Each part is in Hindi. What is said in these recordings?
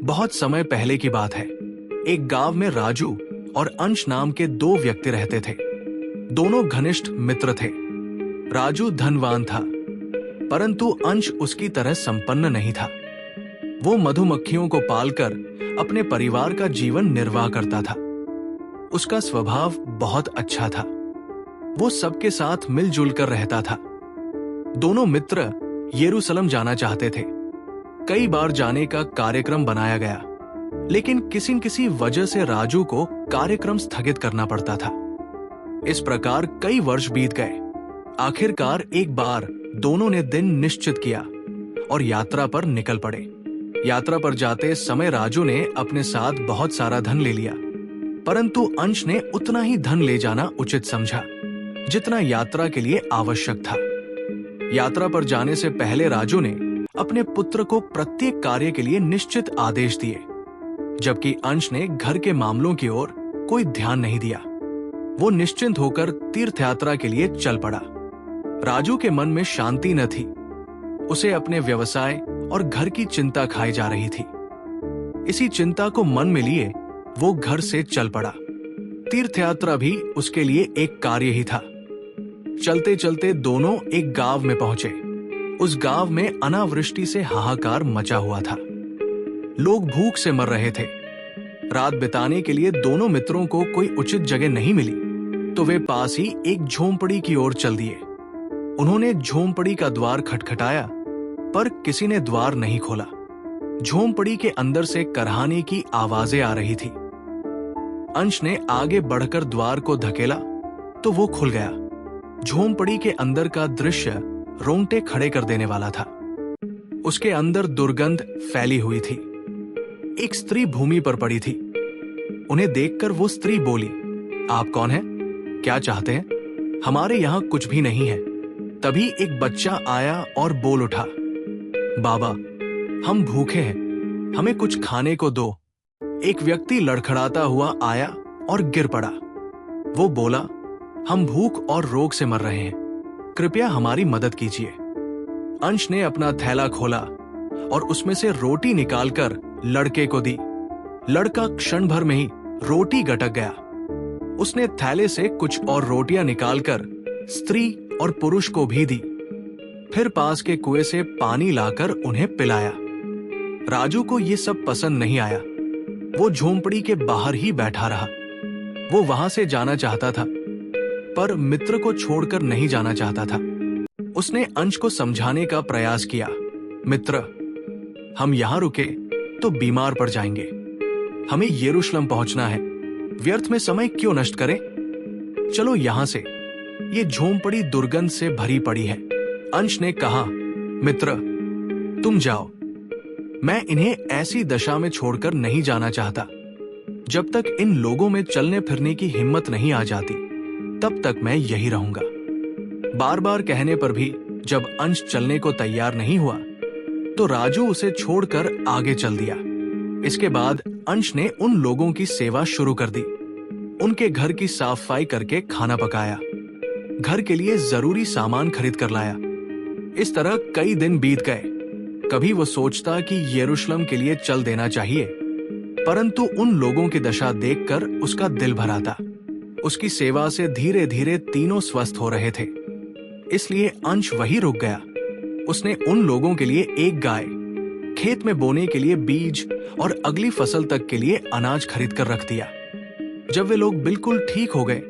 बहुत समय पहले की बात है। एक गांव में राजू और अंश नाम के दो व्यक्ति रहते थे। दोनों घनिष्ठ मित्र थे। राजू धनवान था, परंतु अंश उसकी तरह संपन्न नहीं था। वो मधुमक्खियों को पालकर अपने परिवार का जीवन निर्वाह करता था। उसका स्वभाव बहुत अच्छा था। वो सबके साथ मिलजुल कर रहता था। दोनों मित्र यरूशलेम जाना चाहते थे। कई बार जाने का कार्यक्रम बनाया गया, लेकिन किसी वजह से राजू को कार्यक्रम स्थगित करना पड़ता था। इस प्रकार कई वर्ष बीत गए। आखिरकार एक बार दोनों ने दिन निश्चित किया और यात्रा पर निकल पड़े। यात्रा पर जाते समय राजू ने अपने साथ बहुत सारा धन ले लिया, परंतु अंश ने उतना ही धन ले जाना उचित समझा जितना यात्रा के लिए आवश्यक था। यात्रा पर जाने से पहले राजू ने अपने पुत्र को प्रत्येक कार्य के लिए निश्चित आदेश दिए, जबकि अंश ने घर के मामलों की ओर कोई ध्यान नहीं दिया। वो निश्चिंत होकर तीर्थ यात्रा के लिए चल पड़ा। राजू के मन में शांति न थी। उसे अपने व्यवसाय और घर की चिंता खाई जा रही थी। इसी चिंता को मन में लिए वो घर से चल पड़ा। तीर्थ यात्रा भी उसके लिए एक कार्य ही था। चलते चलते दोनों एक गांव में पहुंचे। उस गांव में अनावृष्टि से हाहाकार मचा हुआ था। लोग भूख से मर रहे थे। रात बिताने के लिए दोनों मित्रों को कोई उचित जगह नहीं मिली, तो वे पास ही एक झोंपड़ी की ओर चल दिए। उन्होंने झोंपड़ी का द्वार खटखटाया, पर किसी ने द्वार नहीं खोला। झोंपड़ी के अंदर से करहाने की आवाजें आ रही थी। अंश ने आगे बढ़कर द्वार को धकेला तो वो खुल गया। झोंपड़ी के अंदर का दृश्य रोंगटे खड़े कर देने वाला था। उसके अंदर दुर्गंध फैली हुई थी। एक स्त्री भूमि पर पड़ी थी। उन्हें देखकर वो स्त्री बोली, आप कौन हैं? क्या चाहते हैं? हमारे यहाँ कुछ भी नहीं है। तभी एक बच्चा आया और बोल उठा, बाबा, हम भूखे हैं, हमें कुछ खाने को दो। एक व्यक्ति लड़खड़ाता हुआ आया और गिर पड़ा। वो बोला, हम भूख और रोग से मर रहे हैं, कृपया हमारी मदद कीजिए। अंश ने अपना थैला खोला और उसमें से रोटी निकालकर लड़के को दी। लड़का क्षण भर में ही रोटी गटक गया। उसने थैले से कुछ और रोटियां निकालकर स्त्री और पुरुष को भी दी। फिर पास के कुएं से पानी लाकर उन्हें पिलाया। राजू को ये सब पसंद नहीं आया। वो झोंपड़ी के बाहर ही बैठा रहा। वो वहां से जाना चाहता था, पर मित्र को छोड़कर नहीं जाना चाहता था। उसने अंश को समझाने का प्रयास किया, मित्र, हम यहां रुके तो बीमार पड़ जाएंगे। हमें यरूशलेम पहुंचना है। व्यर्थ में समय क्यों नष्ट करें? चलो यहां से, ये झोंपड़ी दुर्गंध से भरी पड़ी है। अंश ने कहा, मित्र, तुम जाओ। मैं इन्हें ऐसी दशा में छोड़कर नहीं जाना चाहता। जब तक इन लोगों में चलने फिरने की हिम्मत नहीं आ जाती, तब तक मैं यही रहूंगा। बार बार कहने पर भी जब अंश चलने को तैयार नहीं हुआ, तो राजू उसे छोड़कर आगे चल दिया। इसके बाद अंश ने उन लोगों की सेवा शुरू कर दी। उनके घर की साफ सफाई करके खाना पकाया, घर के लिए जरूरी सामान खरीद कर लाया। इस तरह कई दिन बीत गए। कभी वो सोचता कि यरूशलेम के लिए चल देना चाहिए, परंतु उन लोगों की दशा देखकर उसका दिल भर आता। उसकी सेवा से धीरे धीरे तीनों स्वस्थ हो रहे थे, इसलिए अंश वहीं रुक गया। उसने उन लोगों के लिए एक गाय, खेत में बोने के लिए बीज और अगली फसल तक के लिए अनाज खरीद कर रख दिया। जब वे लोग बिल्कुल ठीक हो गए,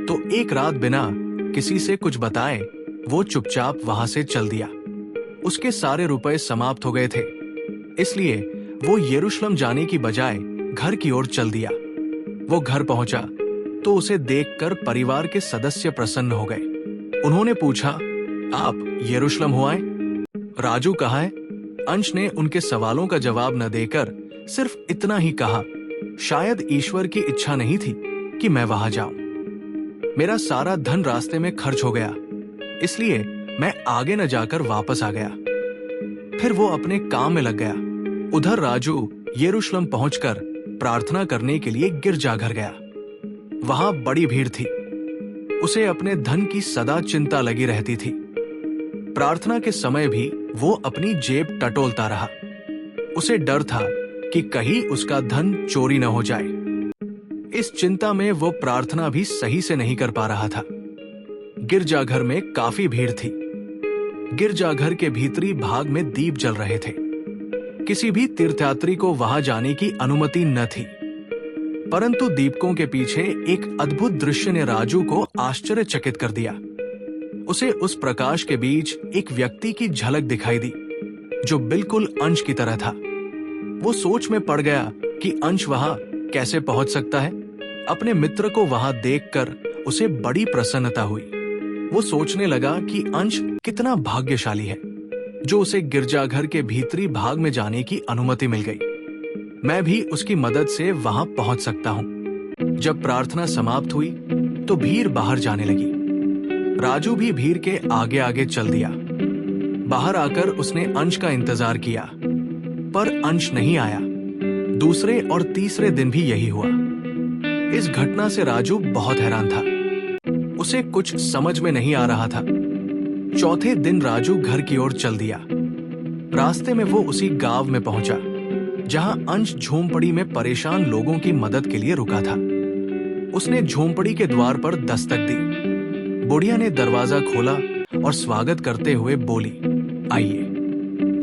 तो एक रात बिना किसी से कुछ बताए वो चुपचाप वहां से चल दिया। उसके सारे रुपए समाप्त हो गए थे, इसलिए वो यरूशलेम जाने की बजाय घर की ओर चल दिया। वो घर पहुंचा तो उसे देखकर परिवार के सदस्य प्रसन्न हो गए। उन्होंने पूछा, आप यरूशलेम हो आए? राजू कहाँ है? अंश ने उनके सवालों का जवाब न देकर सिर्फ इतना ही कहा, शायद ईश्वर की इच्छा नहीं थी कि मैं वहां जाऊं। मेरा सारा धन रास्ते में खर्च हो गया, इसलिए मैं आगे न जाकर वापस आ गया। फिर वो अपने काम में लग गया। उधर राजू यरूशलेम पहुंचकर प्रार्थना करने के लिए गिरजाघर गया। वहां बड़ी भीड़ थी। उसे अपने धन की सदा चिंता लगी रहती थी। प्रार्थना के समय भी वो अपनी जेब टटोलता रहा। उसे डर था कि कहीं उसका धन चोरी न हो जाए। इस चिंता में वो प्रार्थना भी सही से नहीं कर पा रहा था। गिरजाघर में काफी भीड़ थी। गिरजाघर के भीतरी भाग में दीप जल रहे थे। किसी भी तीर्थयात्री को वहां जाने की अनुमति न थी, परंतु दीपकों के पीछे एक अद्भुत दृश्य ने राजू को आश्चर्यचकित कर दिया। उसे उस प्रकाश के बीच एक व्यक्ति की झलक दिखाई दी जो बिल्कुल अंश की तरह था। वो सोच में पड़ गया कि अंश वहां कैसे पहुंच सकता है। अपने मित्र को वहां देखकर उसे बड़ी प्रसन्नता हुई। वो सोचने लगा कि अंश कितना भाग्यशाली है जो उसे गिरजाघर के भीतरी भाग में जाने की अनुमति मिल गई। मैं भी उसकी मदद से वहां पहुंच सकता हूं। जब प्रार्थना समाप्त हुई तो भीड़ बाहर जाने लगी। राजू भी भीड़ के आगे आगे चल दिया। बाहर आकर उसने अंश का इंतजार किया, पर अंश नहीं आया। दूसरे और तीसरे दिन भी यही हुआ। इस घटना से राजू बहुत हैरान था। उसे कुछ समझ में नहीं आ रहा था। चौथे दिन राजू घर की ओर चल दिया। रास्ते में वो उसी गांव में पहुंचा जहां अंश झोंपड़ी में परेशान लोगों की मदद के लिए रुका था। उसने झोंपड़ी के द्वार पर दस्तक दी। बुढ़िया ने दरवाजा खोला और स्वागत करते हुए बोली, आइए,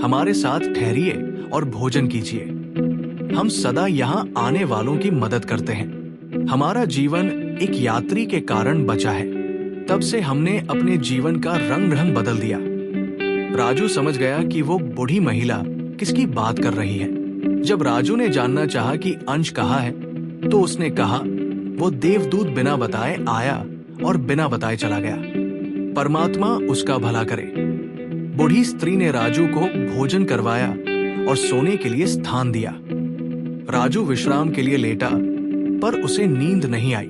हमारे साथ ठहरिए और भोजन कीजिए। हम सदा यहाँ आने वालों की मदद करते हैं। हमारा जीवन एक यात्री के कारण बचा है। तब से हमने अपने जीवन का रंग ढंग बदल दिया। राजू समझ गया कि वो बूढ़ी महिला किसकी बात कर रही है। जब राजू ने जानना चाहा कि अंश कहाँ है, तो उसने कहा वो देवदूत बिना बताए आया और बिना बताए चला गया। परमात्मा उसका भला करे। बूढ़ी स्त्री ने राजू को भोजन करवाया और सोने के लिए स्थान दिया। राजू विश्राम के लिए लेटा, पर उसे नींद नहीं आई।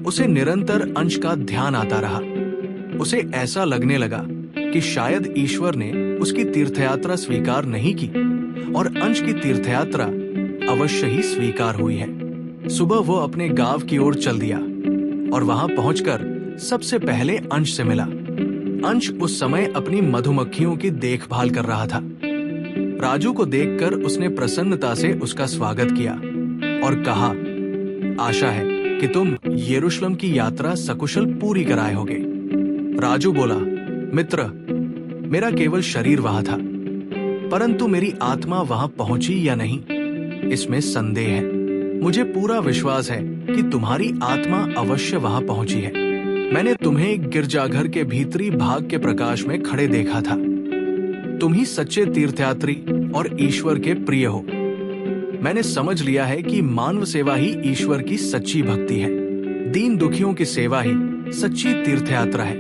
उसे निरंतर अंश का ध्यान आता रहा। उसे ऐसा लगने लगा कि शायद ईश्वर ने उसकी तीर्थयात्रा स्वीकार नहीं की और अंश की तीर्थयात्रा अवश्य ही स्वीकार हुई है। सुबह वो अपने गांव की ओर चल दिया और वहां पहुंचकर सबसे पहले अंश से मिला। अंश उस समय अपनी मधुमक्खियों की देखभाल कर रहा था। राजू को देखकर उसने प्रसन्नता से उसका स्वागत किया और कहा, आशा है कि तुम यरूशलेम की यात्रा सकुशल पूरी कराए होगे। राजू बोला, मित्र, मेरा केवल शरीर वहां था, परंतु मेरी आत्मा वहां पहुंची या नहीं, इसमें संदेह है। मुझे पूरा विश्वास है कि तुम्हारी आत्मा अवश्य वहां पहुंची है। मैंने तुम्हें गिरजाघर के भीतरी भाग के प्रकाश में खड़े देखा था। तुम ही सच्चे तीर्थयात्री और ईश्वर के प्रिय हो। मैंने समझ लिया है कि मानव सेवा ही ईश्वर की सच्ची भक्ति है। दीन दुखियों की सेवा ही सच्ची तीर्थयात्रा है।